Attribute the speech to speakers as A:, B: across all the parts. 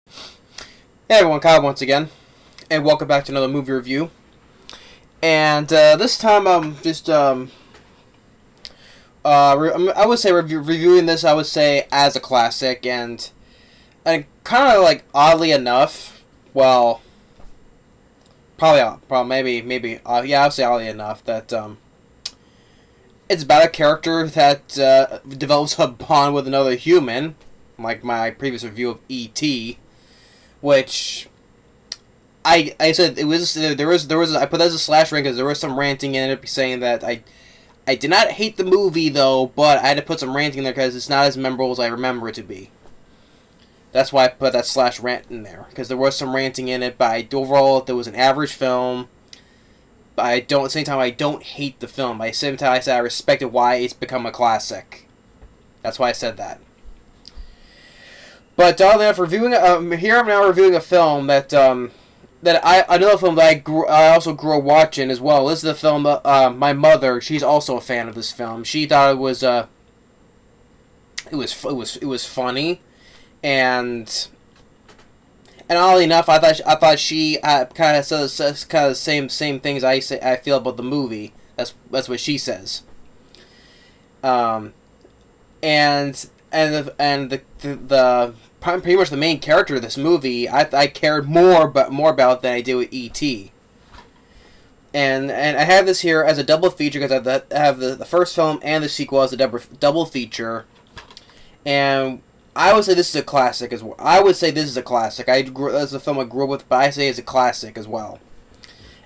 A: Hey everyone, Kyle once again, and welcome back to another movie review. And this time I'm just I would say reviewing this. I would say as a classic, and kind of like oddly enough, well, probably maybe yeah, I would say oddly enough that it's about a character that develops a bond with another human, like my previous review of E.T., which I said it was there was I put that as a slash rank because there was some ranting in it saying that I did not hate the movie though, but I had to put some ranting in there because it's not as memorable as I remember it to be. That's why I put that slash rant in there, because there was some ranting in it, but overall there was an average film. But at the same time I don't hate the film. At the same time I said I respected why it's become a classic. That's why I said that. But reviewing here I'm now reviewing a film that another film that I also grew up watching as well. This is the film my mother. She's also a fan of this film. She thought it was funny, and oddly enough, I thought she kind of says kind of the same things I feel about the movie. That's what she says. Um, and the pretty much the main character of this movie, I cared more about than I did with E.T. And I have this here as a double feature because I have the first film and the sequel as a double feature. And I would say this is a classic as well. I would say this is a classic. This is a film I grew up with, but I say it's a classic as well.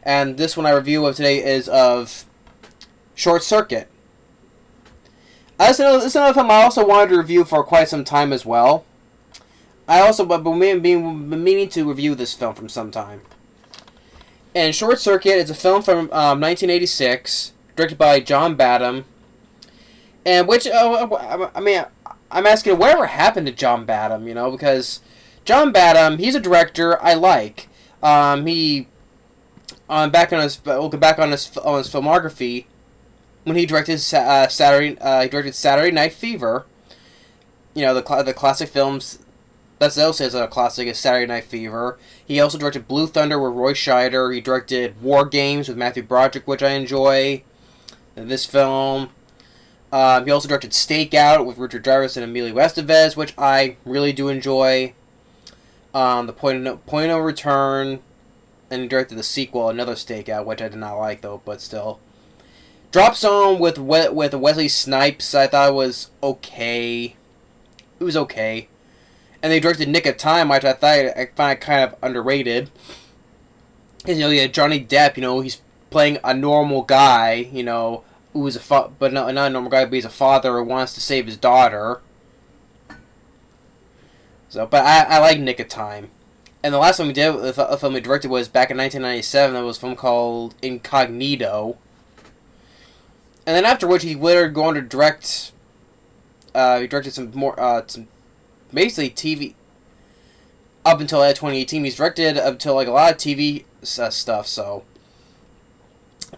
A: And this one I review of today is of Short Circuit. This is another film I also wanted to review for quite some time as well. I also been meaning to review this film from some time. And Short Circuit is a film from 1986, directed by John Badham. And which, I mean, I'm asking, whatever happened to John Badham, you know, because John Badham, he's a director I like. He, back on his filmography, when he directed Saturday Night Fever, you know, the classic films. That's also a classic is Saturday Night Fever. He also directed Blue Thunder with Roy Scheider. He directed War Games with Matthew Broderick, which I enjoy. In this film, he also directed Stakeout with Richard Dreyfuss and Emilio Estevez, which I really do enjoy. The Point of No Return, and he directed the sequel, another Stakeout, which I did not like though, but still. Drop Zone with Wesley Snipes, I thought was okay. It was okay. And they directed Nick of Time, which I find kind of underrated. Because, you know, you had Johnny Depp, you know, he's playing a normal guy, you know, who is but not a normal guy, but he's a father who wants to save his daughter. So, but I like Nick of Time. And the last film the film he directed was back in 1997. It was a film called Incognito. And then after which he later go on to direct. He directed some more basically TV. Up until 2018, he's directed up until like a lot of TV stuff. So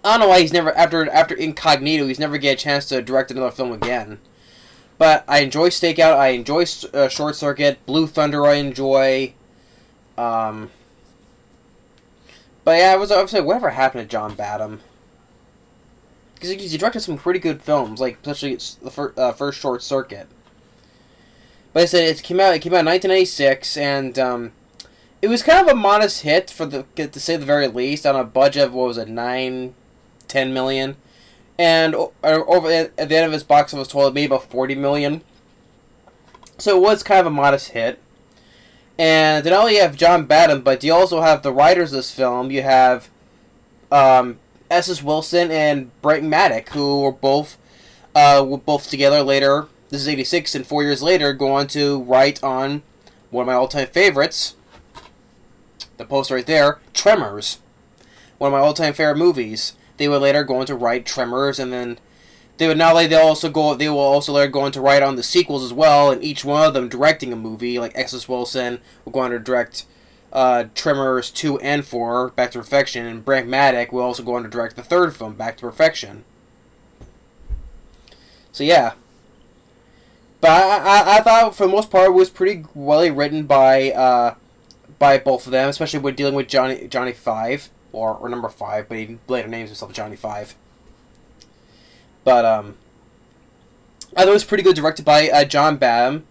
A: I don't know why he's never after Incognito he's never get a chance to direct another film again. But I enjoy Stakeout. I enjoy Short Circuit. Blue Thunder. I enjoy. But yeah, I was saying whatever happened to John Badham. Because he directed some pretty good films, like especially the first Short Circuit. But I said it came out in 1996, and it was kind of a modest hit to say the very least, on a budget of what was it, 9-10 million, and over at the end of its box office total, it made about 40 million. So it was kind of a modest hit. And not only have John Badham, but you also have the writers of this film. You have S.S. Wilson and Brent Maddock, who were both together later. This is 86, and 4 years later, go on to write on one of my all-time favorites. The poster right there, Tremors. One of my all-time favorite movies. They would later go on to write Tremors, and then they will also later go on to write on the sequels as well, and each one of them directing a movie. Like S.S. Wilson will go on to direct Tremors 2 and 4, Back to Perfection, and Brent Maddock will also go on to direct the third film, Back to Perfection. So yeah. But I thought for the most part it was pretty well written by by both of them, especially when dealing with Johnny Five or number 5, but he later names himself Johnny Five. But I thought it was pretty good, directed by John Badham.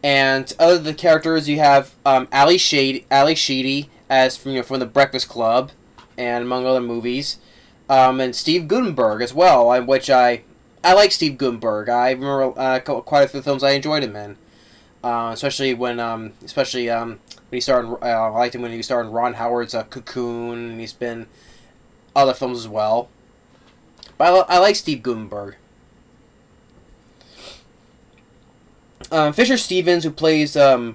A: And other the characters, you have Ally Sheedy as from the Breakfast Club, and among other movies, and Steve Guttenberg as well, which I like Steve Guttenberg. I remember quite a few films I enjoyed him in, especially when he started. I liked him when he starred in Ron Howard's Cocoon, and he's been other films as well. But I like Steve Guttenberg. Fisher Stevens, who plays he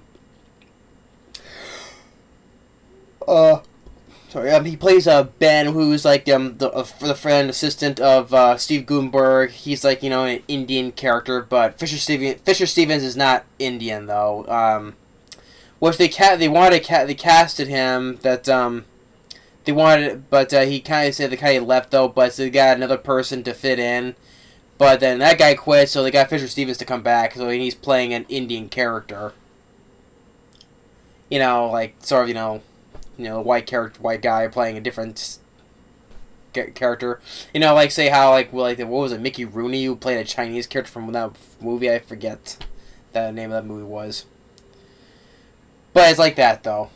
A: plays Ben, who's like the friend assistant of Steve Guttenberg. He's like an Indian character, but Fisher Stevens is not Indian though. Which they casted him that they wanted, but he kind of said they kind of left though. But so they got another person to fit in. But then that guy quit, so they got Fisher Stevens to come back. So he's playing an Indian character. Like sort of white guy playing a different character. Like say how what was it, Mickey Rooney, who played a Chinese character from that movie? I forget the name of that movie was. But it's like that though.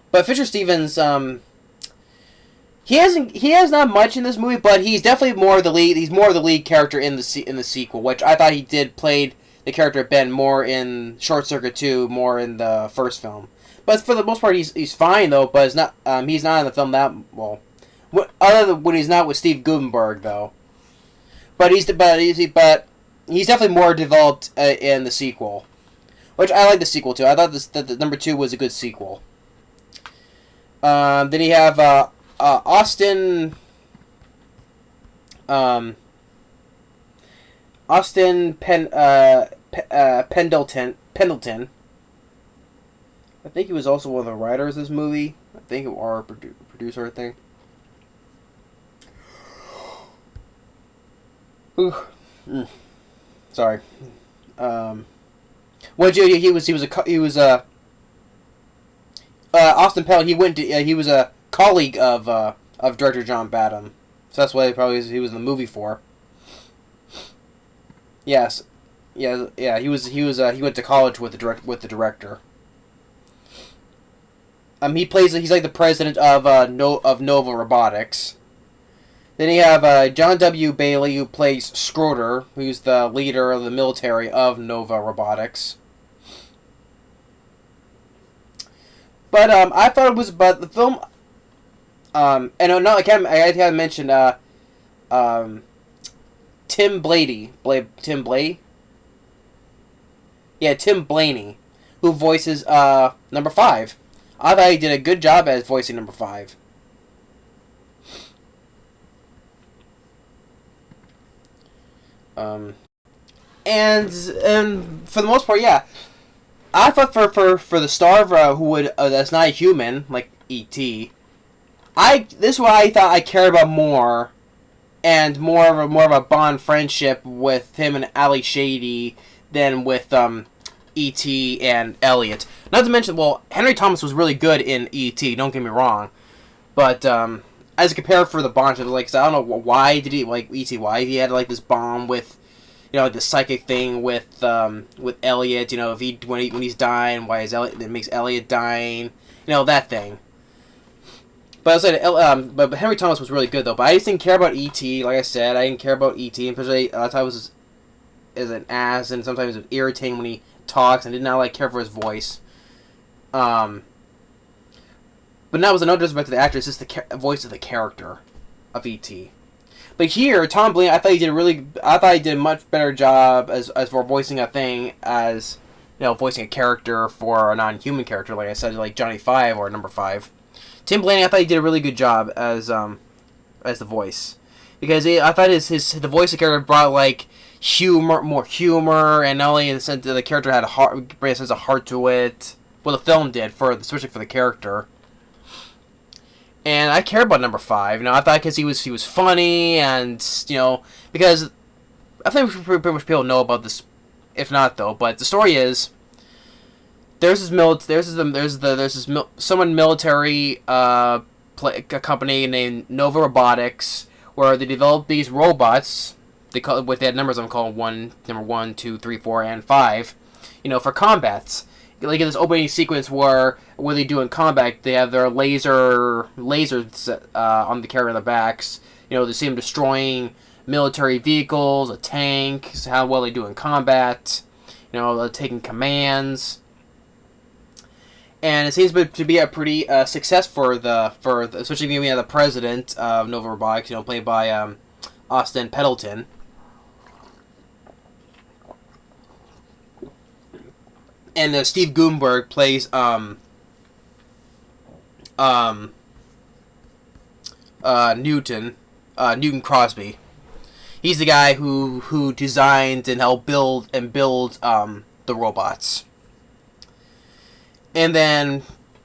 A: But Fisher Stevens, He has not much in this movie, but he's definitely more of the lead. He's more of the lead character in the sequel, which I thought he played the character of Ben more in Short Circuit 2, more in the first film. But for the most part, he's fine though. But it's not. He's not in the film that well. Other than when he's not with Steve Guttenberg though. But he's definitely more developed in the sequel, which I like the sequel too. I thought that number 2 was a good sequel. Then you have. Austin Pendleton. I think he was also one of the writers of this movie. I think, or a producer, I think. Sorry. Austin Pendleton. He was a colleague of director John Badham, so that's why he was in the movie for. Yes, he went to college with the director. He's like the president of Nova Robotics. Then you have John W. Bailey, who plays Schroeder, who's the leader of the military of Nova Robotics. But I thought it was about the film. And no, I can't mention Tim Blaney. Tim Blaney? Yeah, Tim Blaney, who voices number 5. I thought he did a good job as voicing number 5. And for the most part, yeah, I thought for the star of who would that's not a human like E.T. This is what I thought I cared about more, and more of a bond friendship with him and Ally Sheedy than with E.T. and Elliot. Not to mention, well, Henry Thomas was really good in E.T. Don't get me wrong, but as compared for the bond, like, I don't know why did he like E.T. Why he had like this bond with, like the psychic thing with Elliot. If when he's dying, why is Elliot? It makes Elliot dying. That thing. But I said, but Henry Thomas was really good though. But I just didn't care about E.T. Like I said, I didn't care about E.T. And particularly, I thought it was as an ass, and sometimes it was irritating when he talks, and did not care for his voice. But that was no disrespect to the actor. It's just the voice of the character of E.T. But here, Tom Blaney, I thought he did a much better job as for voicing a thing as voicing a character for a non-human character, like I said, like Johnny Five or number 5. Tim Blaney, I thought he did a really good job as the voice, because I thought the voice of the character brought more humor, and not only in the sense that the character had a sense of heart to it. Well, the film did, especially for the character. And I care about number 5. I thought because he was funny, and because I think pretty much people know about this. If not though, but the story is someone military a company named Nova Robotics, where they developed these robots. They call it, with they had numbers. I'm calling number 1, 2, 3, 4, and 5. For combats. Like in this opening sequence where what they do in combat, they have their lasers on the carrier on their backs. They see them destroying military vehicles, a tank. How well they do in combat. Taking commands. And it seems to be a pretty success for especially the president of Nova Robotics, played by Austin Pendleton. And Steve Guttenberg plays Newton Crosby. He's the guy who designed and helped build the robots. And then,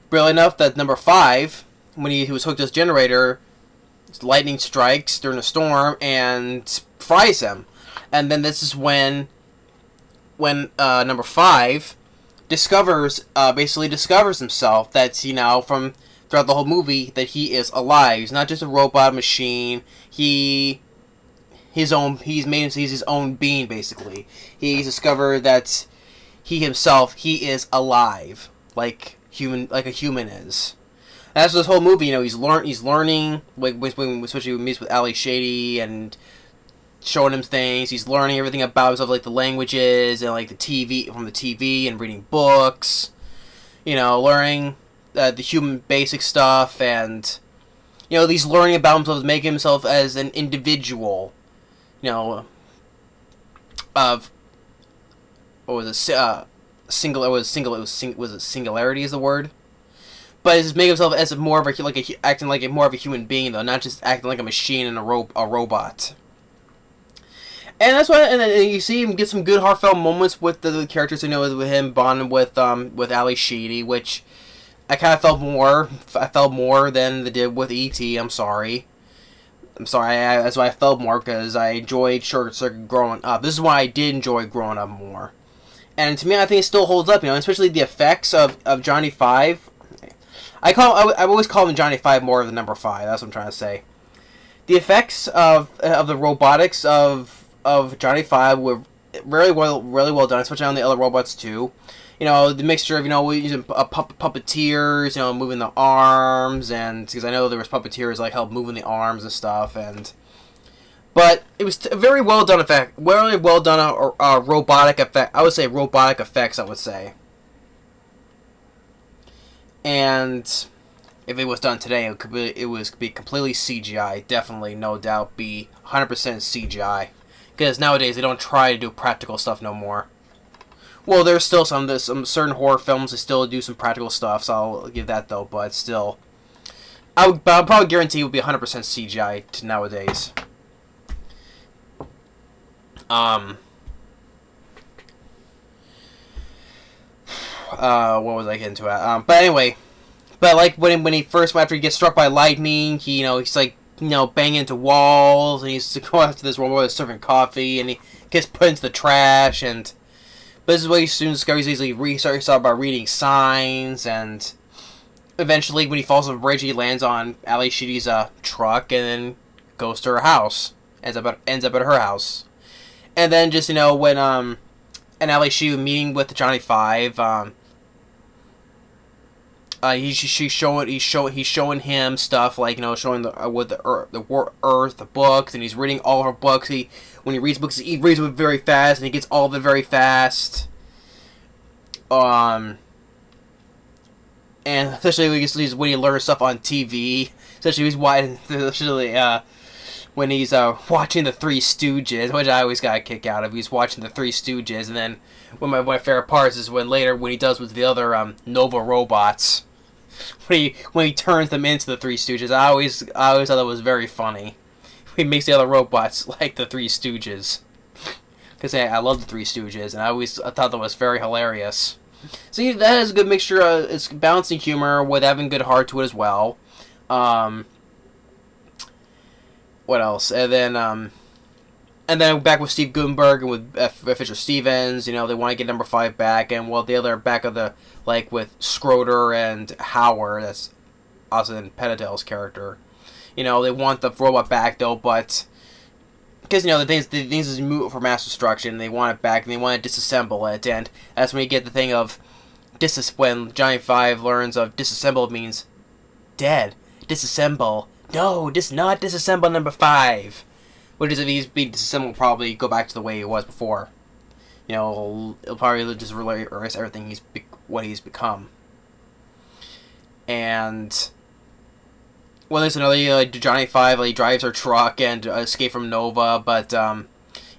A: really enough, that number 5, when he was hooked to his generator, lightning strikes during a storm and fries him. And then this is when number 5 discovers himself, that from throughout the whole movie, that he is alive. He's not just a robot machine. He's his own being, basically. He's discovered that he is alive, like a human is. And that's this whole movie. He's learning, like especially when he meets with Ally Sheedy and showing him things. He's learning everything about himself, like the languages and like the TV and reading books. Learning the human basic stuff, and he's learning about himself, making himself as an individual. Of what was it? Singularity is the word. But it's just making himself as more of acting like more of a human being, though, not just acting like a machine and a robot. And that's why, and you see him get some good heartfelt moments with the characters. With him bonding with Ally Sheedy, which I kind of felt more. I felt more than they did with E.T. That's why I felt more, because I enjoyed Short Circuit growing up. This is why I did enjoy growing up more. And to me, I think it still holds up. Especially the effects of Johnny 5. I've always called him Johnny 5 more than number 5. That's what I'm trying to say. The effects of the robotics of Johnny 5 were really well done, especially on the other robots too. The mixture of using puppeteers, moving the arms, and because I know there was puppeteers like help moving the arms and stuff, but it was a very well done effect, really well done robotic effect. I would say robotic effects. I would say. And if it was done today, it could be completely CGI. Definitely, no doubt, be 100% CGI. Because nowadays they don't try to do practical stuff no more. Well, there's still some certain horror films that still do some practical stuff, so I'll give that though. But still, I'll probably guarantee it would be 100% CGI to nowadays. What was I getting to at? But anyway, like when he first, after he gets struck by lightning, he's like, banging into walls, and he's going after this robot that's serving coffee, and he gets put into the trash, but this is what he soon discovers. He starts by reading signs, and eventually, when he falls off a bridge, he lands on Ally Sheedy's truck, and then goes to her house. Ends up at her house, and then just when and Ally Sheedy meeting with Johnny 5, he's showing him stuff like showing the Earth, the books, and he's reading all her books. When he reads books, he reads it very fast, and he gets all of it very fast. And especially when he learns stuff on TV, especially when he's watching the Three Stooges, which I always got a kick out of. He's watching the Three Stooges, and then one of my favorite parts is when he does with the other Nova robots. When he turns them into the Three Stooges, I always thought that was very funny. He makes the other robots like the Three Stooges, because I love the Three Stooges, and I thought that was very hilarious. See, that has a good mixture. It's balancing humor with having good heart to it as well. What else? And then And then back with Steve Guttenberg and with Fisher Stevens, you know, they want to get number 5 back, and well, the other back of the, like, with Schroeder and Howard, that's also in Pendleton's character. You know, they want the robot back, though, but because, you know, the things is moved for mass destruction, they want it back, and they want to disassemble it, and that's when you get the thing of when Johnny 5 learns of disassemble means dead. Disassemble. No, not disassemble number 5. Which is, if he's being disassembled, probably go back to the way he was before. You know, he'll probably just erase everything what he's become. And well, there's another Johnny 5. He drives her truck and escape from Nova, but you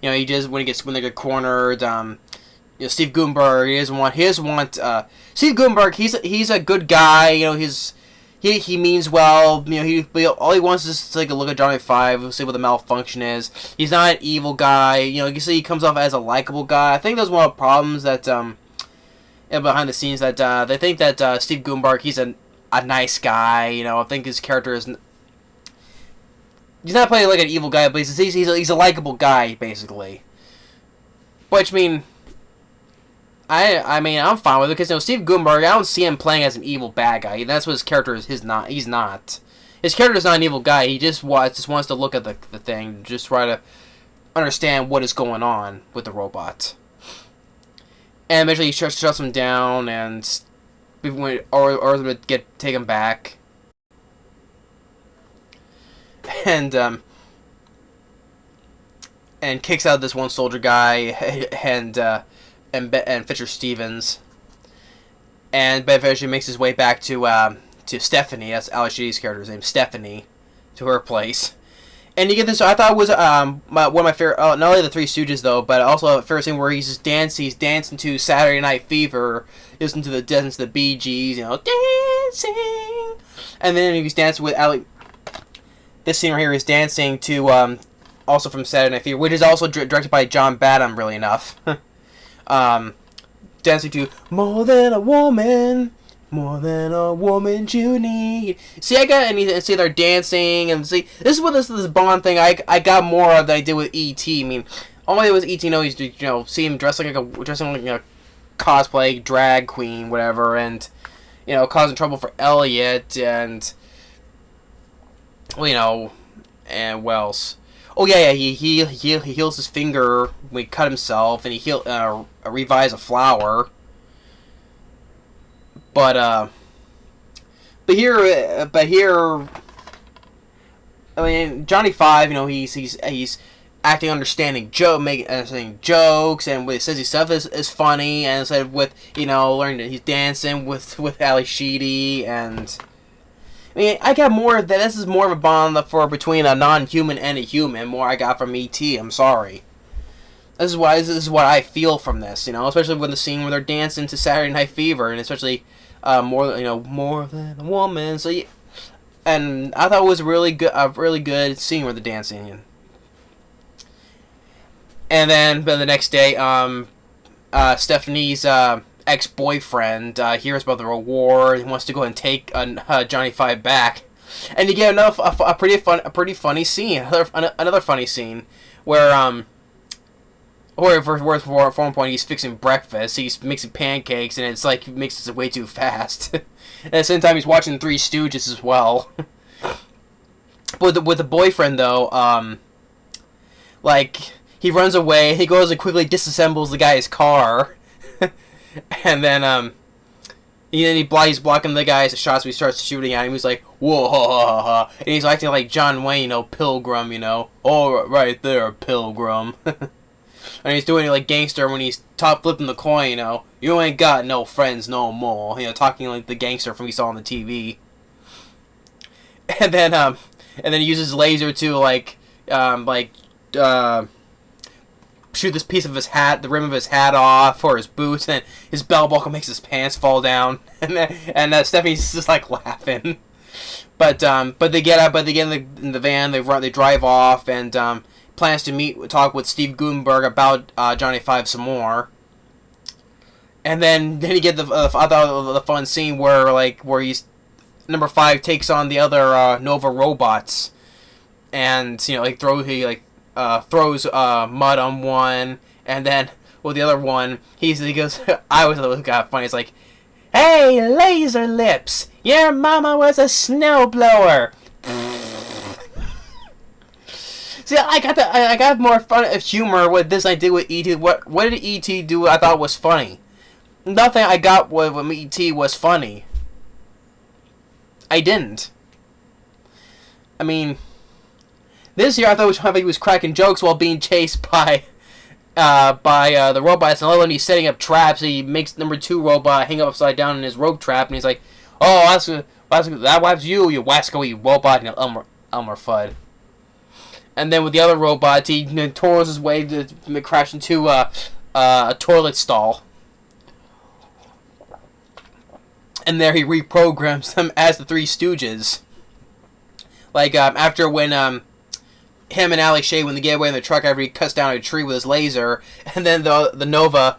A: know, he does when they get cornered. You know, Steve Guttenberg, he doesn't want. Steve Guttenberg, he's a good guy. You know, He means well, you know, all he wants is to take a look at Johnny 5, see what the malfunction is. He's not an evil guy, you know, you see he comes off as a likable guy. I think that's one of the problems that, behind the scenes, that, they think that, Steve Guttenberg, he's a nice guy, you know, I think his character is, he's not playing like an evil guy, but he's a likable guy, basically. Which, I mean, I'm fine with it, because, you know, Steve Guttenberg, I don't see him playing as an evil bad guy. That's what his character is. He's not. His character is not an evil guy. He just wants to look at the thing, just try to understand what is going on with the robot. And eventually he shuts him down, and orders him to take him back. And kicks out this one soldier guy, and Fisher Stevens, and eventually makes his way back to Stephanie. That's Ally Sheedy's character's name, Stephanie, to her place. And you get this. I thought it was one of my favorite. Not only the Three Stooges though, but also a favorite scene where he's dancing to Saturday Night Fever, listening to the Bee Gees, you know, dancing. And then he's dancing with Ally. This scene right here is dancing to also from Saturday Night Fever, which is also directed by John Badham. Really enough. Dancing to more than a woman you need. See, see they're dancing, and see, this is what this Bond thing I got more of than I did with E.T. I mean, all I did with E.T. Always, you know, see him dressing like a cosplay drag queen, whatever, and you know, causing trouble for Elliot, and well, you know, and what else? Oh yeah, he heals his finger when he cut himself, and he revives a flower. But here, I mean, Johnny 5, you know, he's acting understanding understanding jokes, and what he says his stuff is funny, and instead with, you know, learning that he's dancing with Ally Sheedy, and I mean, I got more of that. This is more of a bond for between a non-human and a human. More I got from E.T. I'm sorry. This is what I feel from this, you know, especially when the scene where they're dancing to Saturday Night Fever, and especially more than a woman. So, yeah, and I thought it was a really good scene where they're dancing. And then, the next day, Stephanie's ex-boyfriend hears about the reward and wants to go and take Johnny 5 back, and you get a pretty funny scene, another funny scene where for one point he's fixing breakfast, he's mixing pancakes, and it's like he mixes it way too fast. And at the same time he's watching Three Stooges as well. But with the boyfriend though, like he runs away, he goes and quickly disassembles the guy's car. And then, he's blocking the guy's shots. He starts shooting at him. He's like, whoa, and he's acting like John Wayne, you know, Pilgrim, you know, oh, right there, Pilgrim. And he's doing it like gangster when he's top flipping the coin, you know, you ain't got no friends no more, you know, talking like the gangster from we saw on the TV. And then he uses laser to shoot this piece of his hat, the rim of his hat off, or his boots, and his belt buckle makes his pants fall down, and Stephanie's just like laughing. But they get in the van, they drive off, and plans to talk with Steve Guttenberg about Johnny 5 some more. And then you get the fun scene where he's number 5 takes on the other Nova robots, and you know, throws mud on one, and then with the other one, he goes. I always thought it was kind of funny. It's like, "Hey, laser lips, your mama was a snowblower." See, I got more fun of humor with this than I did with E.T. What did E.T. do I thought was funny? Nothing I got with E.T. was funny. I didn't. I mean, this year I thought he was cracking jokes while being chased by the robots, and when he's setting up traps, he makes number 2 robot hang upside down in his rope trap, and he's like, "Oh, that wipes you wasco-y robot," and Elmer Fudd. And then with the other robots, he tours his way to crash into a toilet stall. And there he reprograms them as the Three Stooges. Like, after when him and Ally Sheedy, when they get away in the truck after he cuts down a tree with his laser, and then the Nova,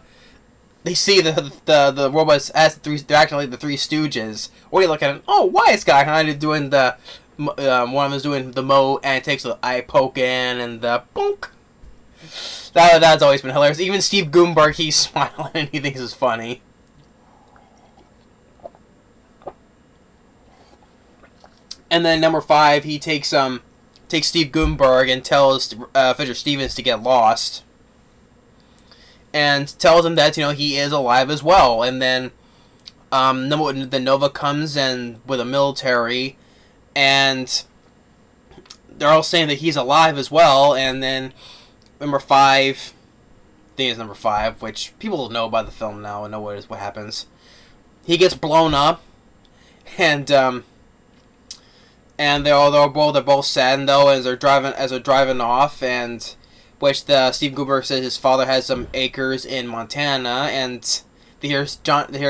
A: they see the robots as they're acting like the Three Stooges. What are you looking at? Oh, Wise Guy kind of doing the... one of them is doing the mo and takes the eye poke in and the bonk. That's always been hilarious. Even Steve Guttenberg, he's smiling and he thinks it's funny. And then number 5, he takes Steve Guttenberg and tells Fisher Stevens to get lost, and tells him that he is alive as well. And then the Nova comes and with a military. And they're all saying that he's alive as well. And then number 5, I think it's number 5, which people know by the film now and know what happens. He gets blown up, and they're both sad though as they're driving off, and which Steve Guttenberg says his father has some acres in Montana, and they hear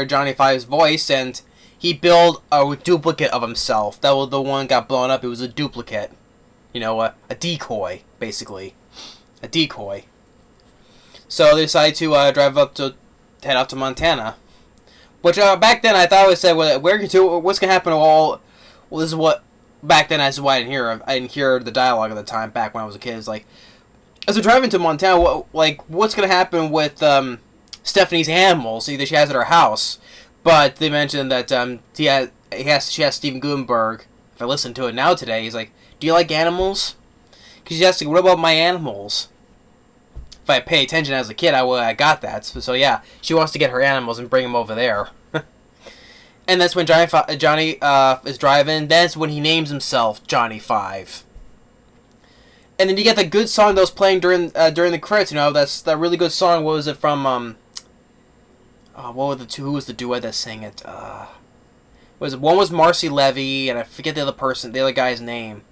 A: Johnny Five's voice, and he built a duplicate of himself. That was the one got blown up. It was a duplicate. A decoy, basically. A decoy. So they decided to head out to Montana. Which, back then, I thought I would say, what's going to happen to all... Well, this is what... Back then, that's why I didn't hear the dialogue at the time, back when I was a kid. It's like, as they're driving to Montana, what's going to happen with Stephanie's animals that she has at her house? But they mentioned that she has Steven Guttenberg. If I listen to it now today, he's like, "Do you like animals?" Because she asked, "What about my animals?" If I pay attention as a kid, I got that. So yeah, she wants to get her animals and bring them over there. And that's when Johnny is driving. That's when he names himself Johnny Five. And then you get the good song that was playing during the credits. That's that really good song. What was it from? What were the two? Who was the duet that sang it? One was Marcy Levy, and I forget the other guy's name.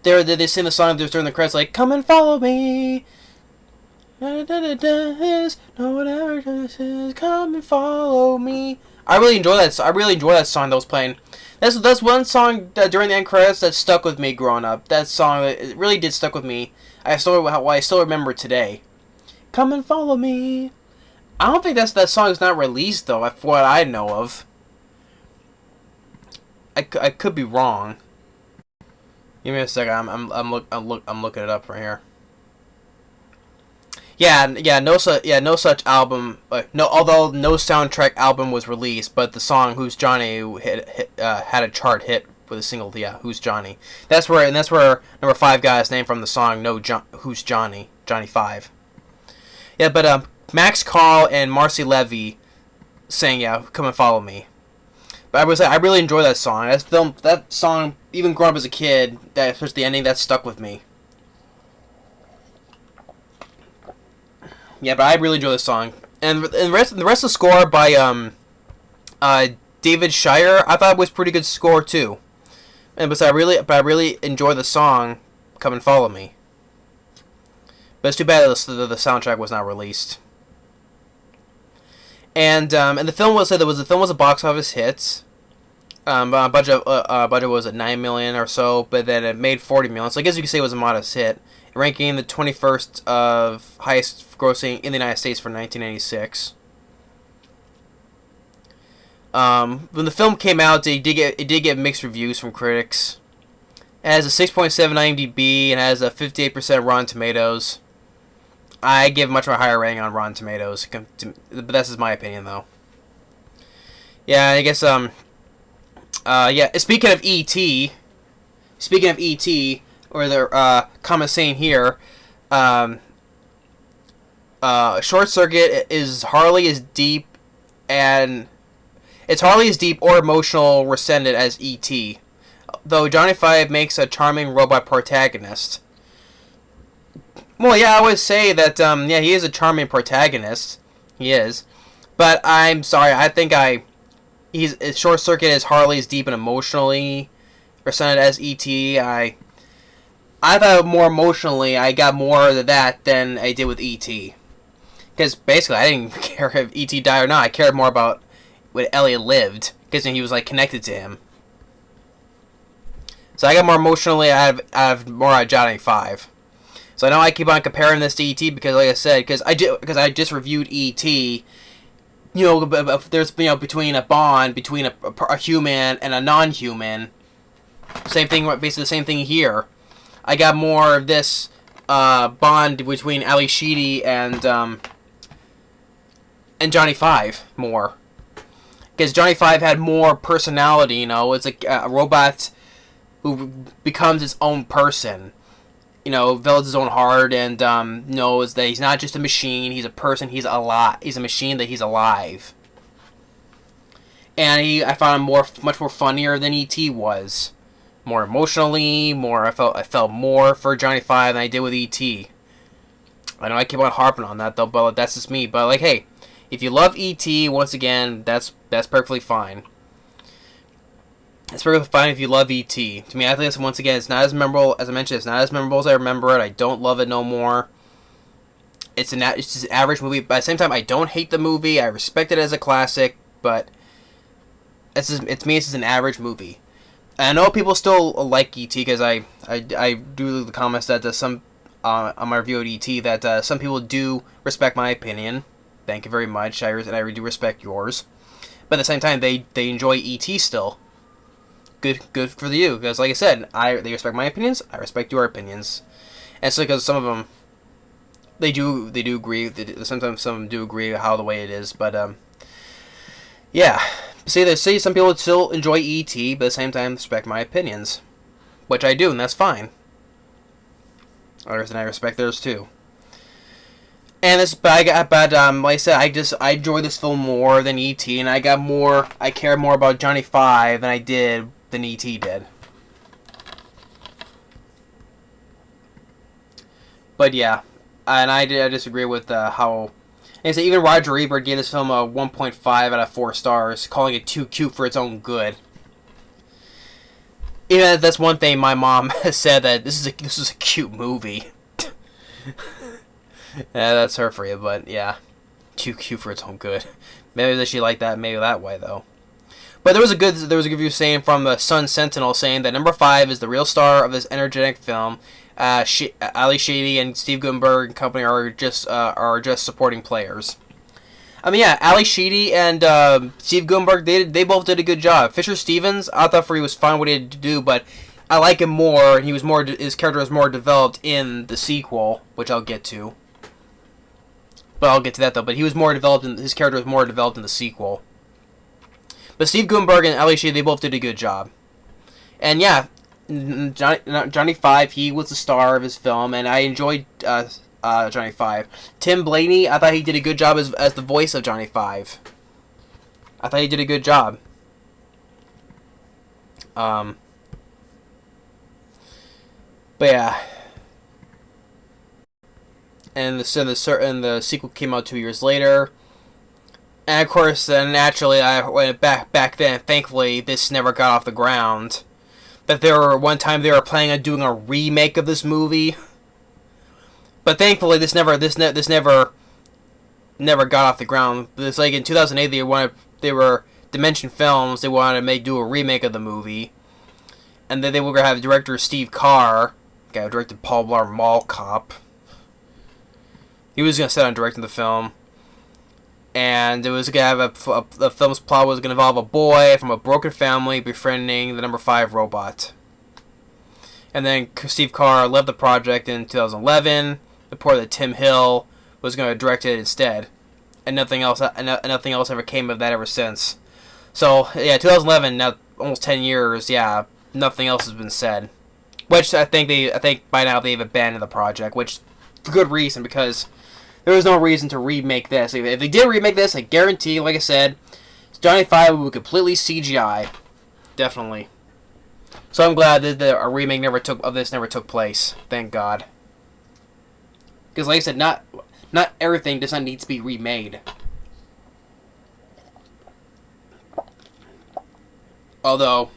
A: They sing the song during the credits, like, "Come and follow me. No whatever this is. Come and follow me." I really enjoy that song that was playing. That's one song during the end credits that stuck with me growing up. That song, it really did stuck with me. I still remember it today. Come and follow me. I don't think that song is not released though, for what I know of. I could be wrong. Give me a second. I'm looking it up right here. No such album. Although no soundtrack album was released, but the song "Who's Johnny" had a chart hit with a single. Yeah, "Who's Johnny." That's where number 5 got his name from, the song "Who's Johnny." Johnny Five. Yeah, but Max Carl and Marcy Levy sang "Come and Follow Me." But I really enjoy that song. That song, even growing up as a kid, especially the ending, that stuck with me. Yeah, but I really enjoy this song, and the rest of the score by David Shire, I thought was pretty good score too. But I really enjoy the song "Come and Follow Me." But it's too bad the soundtrack was not released. And the film was a box office hit. Budget was at $9 million or so, but then it made $40 million. So I guess you could say it was a modest hit, ranking the 21st of highest grossing in the United States for 1986. When the film came out, it did get mixed reviews from critics, It has a 6.7 IMDb and has a 58% Rotten Tomatoes. I give much more higher rating on Rotten Tomatoes, but that's just my opinion, though. Yeah, I guess yeah. Speaking of E.T., or the comment saying here, Short Circuit is hardly as deep or emotional rescinded as E.T., though Johnny Five makes a charming robot protagonist. Well, yeah, I would say that, yeah, he is a charming protagonist. He is. But I'm sorry, I think Short Circuit is hardly as deep and emotionally rescinded as E.T. I thought more emotionally, I got more of that than I did with E.T. Because basically, I didn't care if E.T. died or not. I cared more about when Elliot lived, because he was, like, connected to him. So I got more emotionally out of Johnny Five. So I know I keep on comparing this to E.T. because, like I said, because I just reviewed E.T. You know, there's between a bond between a human and a non-human. Same thing, basically the same thing here. I got more of this bond between Ally Sheedy and Johnny Five more, because Johnny Five had more personality. You know, it's like a robot who becomes its own person. You know, develops his own heart and knows that he's not just a machine. He's a person. He's alive. He's a machine that he's alive. And I found him much more funnier than E.T. was. More emotionally, I felt more for Johnny Five than I did with E.T. I know I keep on harping on that though, but that's just me. But like, hey, if you love E.T., once again, that's perfectly fine. It's perfectly fine if you love E.T. To me, I think once again, it's not as memorable as I mentioned. It's not as memorable as I remember it. I don't love it no more. It's just an average movie. But at the same time, I don't hate the movie. I respect it as a classic, but it's just an average movie. And I know people still like E.T. because I do the comments that some on my review of E.T. that some people do respect my opinion. Thank you very much. And I do respect yours. But at the same time, they enjoy E.T. still. Good for you, because like I said, they respect my opinions. I respect your opinions, and so because some of them, they do agree. Sometimes some of them do agree how the way it is, but yeah. See, some people still enjoy E.T., but at the same time respect my opinions, which I do, and that's fine. Others and I respect theirs too. And like I said, I enjoy this film more than E.T., and I care more about Johnny Five than E.T. did. But yeah, and I disagree with how. And so even Roger Ebert gave this film a 1.5 out of 4 stars, calling it too cute for its own good. Even that's one thing my mom has said, that this is a cute movie. Yeah, that's her for you, but yeah, too cute for its own good. Maybe she liked that, maybe that way though. But there was a good review saying from the Sun Sentinel saying that number 5 is the real star of this energetic film. Ally Sheedy and Steve Guttenberg and company are just supporting players. I mean, yeah, Ally Sheedy and Steve Guttenberg, they both did a good job. Fisher Stevens, I thought he was fine what he had to do, but I like him more. His character was more developed in the sequel, which I'll get to. But I'll get to that though. But his character was more developed in the sequel. But Steve Guttenberg and Ally Sheedy, they both did a good job. And yeah, Johnny Five, he was the star of his film, and I enjoyed Johnny Five. Tim Blaney, I thought he did a good job as the voice of Johnny Five. I thought he did a good job. But yeah. And the sequel came out 2 years later. And of course, naturally, I went back then. Thankfully, this never got off the ground. That one time they were planning on doing a remake of this movie, but thankfully this never got off the ground. It's like in 2008 they were Dimension Films. They wanted to do a remake of the movie, and then they were gonna have director Steve Carr, guy who directed Paul Blart Mall Cop. He was gonna set on directing the film. And it was going to have the film's plot was going to involve a boy from a broken family befriending the number 5 robot. And then Steve Carr left the project in 2011, reported that Tim Hill was going to direct it instead. And nothing else ever came of that ever since. So, yeah, 2011, now almost 10 years, yeah, nothing else has been said. Which I think by now they've abandoned the project, which for good reason, because there was no reason to remake this. If they did remake this, I guarantee, like I said, Johnny Five would completely CGI. Definitely. So I'm glad that a remake never took place. Thank God. Because like I said, not everything does not need to be remade. Although,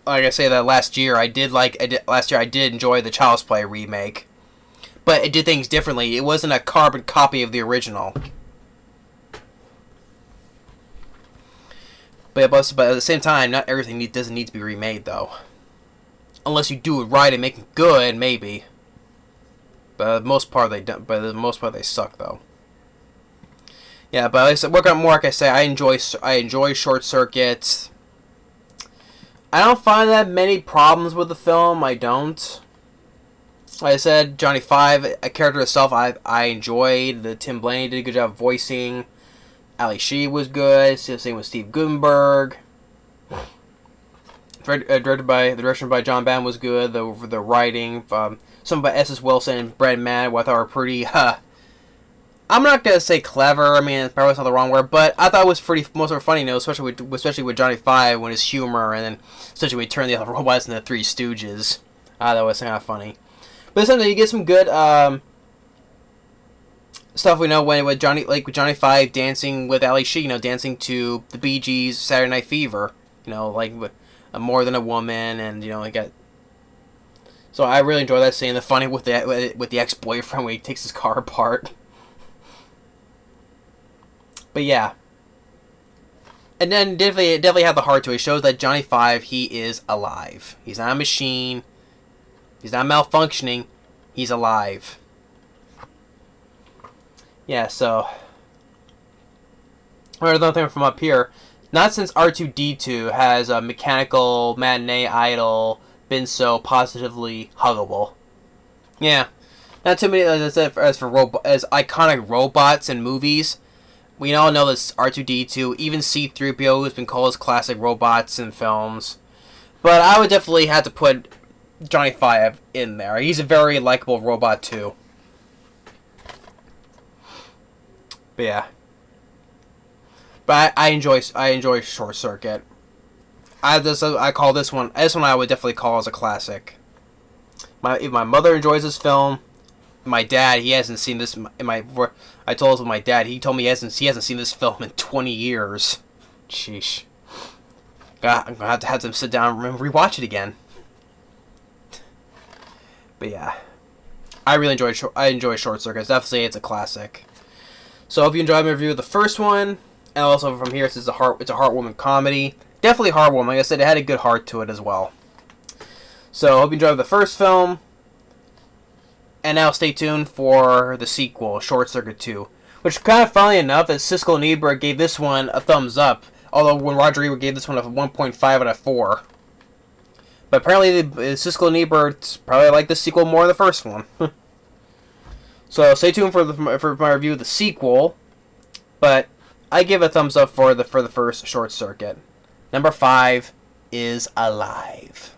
A: like I say, that last year I did enjoy the Child's Play remake, but it did things differently. It wasn't a carbon copy of the original. But at the same time, not everything doesn't need to be remade, though. Unless you do it right and make it good, maybe. But for the most part, they suck, though. Yeah, but like I said, like I say, I enjoy Short Circuit. I don't find that many problems with the film. I don't. Like I said, Johnny Five, a character itself, I enjoyed. The Tim Blaney did a good job voicing. Ally Sheedy was good. Same with Steve Guttenberg. The direction by John Badham was good. The writing, some by S.S. Wilson and Brad Mann, what I thought were pretty. I'm not gonna say clever. I mean, it's probably not the wrong word, but I thought it was most of it funny. Especially with Johnny Five when his humor, and then especially when he turned the other robots into Three Stooges. That was kind of funny. But sometimes you get some good stuff. We know with Johnny Five dancing with Ally Sheedy, dancing to the Bee Gees' Saturday Night Fever. With More Than a Woman, and got. So I really enjoy that scene. The funny with the ex-boyfriend when he takes his car apart. But yeah. And then definitely have the heart to it. It shows that Johnny Five, he is alive. He's not a machine. He's not malfunctioning. He's alive. Yeah, so. Another thing from up here. Not since R2-D2 has a mechanical matinee idol been so positively huggable. Yeah. Not too many as iconic robots in movies. We all know this R2-D2, even C-3PO has been called as classic robots in films. But I would definitely have to put Johnny Five in there. He's a very likable robot too. But yeah. But I enjoy Short Circuit. I call this one I would definitely call as a classic. If my mother enjoys this film, my dad, he hasn't seen this. I told my dad, he told me he hasn't seen this film in 20 years. Sheesh. I'm gonna have to sit down and rewatch it again. But yeah, I enjoy Short Circuit. Definitely, it's a classic. So if you enjoyed my review of the first one, and also from here, it's a heartwarming comedy. Definitely heartwarming. Like I said, it had a good heart to it as well. So hope you enjoyed the first film. And now stay tuned for the sequel, Short Circuit 2. Which, kind of funnily enough, that Siskel and Ebert gave this one a thumbs up. Although when Roger Ebert gave this one a 1.5 out of 4. But apparently Siskel and Ebert probably liked the sequel more than the first one. So stay tuned for my review of the sequel. But I give a thumbs up for the first Short Circuit. Number 5 is alive.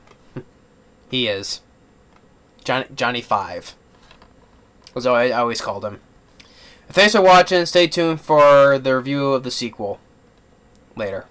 A: He is. Johnny Five. Was I always called him. Thanks for watching. Stay tuned for the review of the sequel. Later.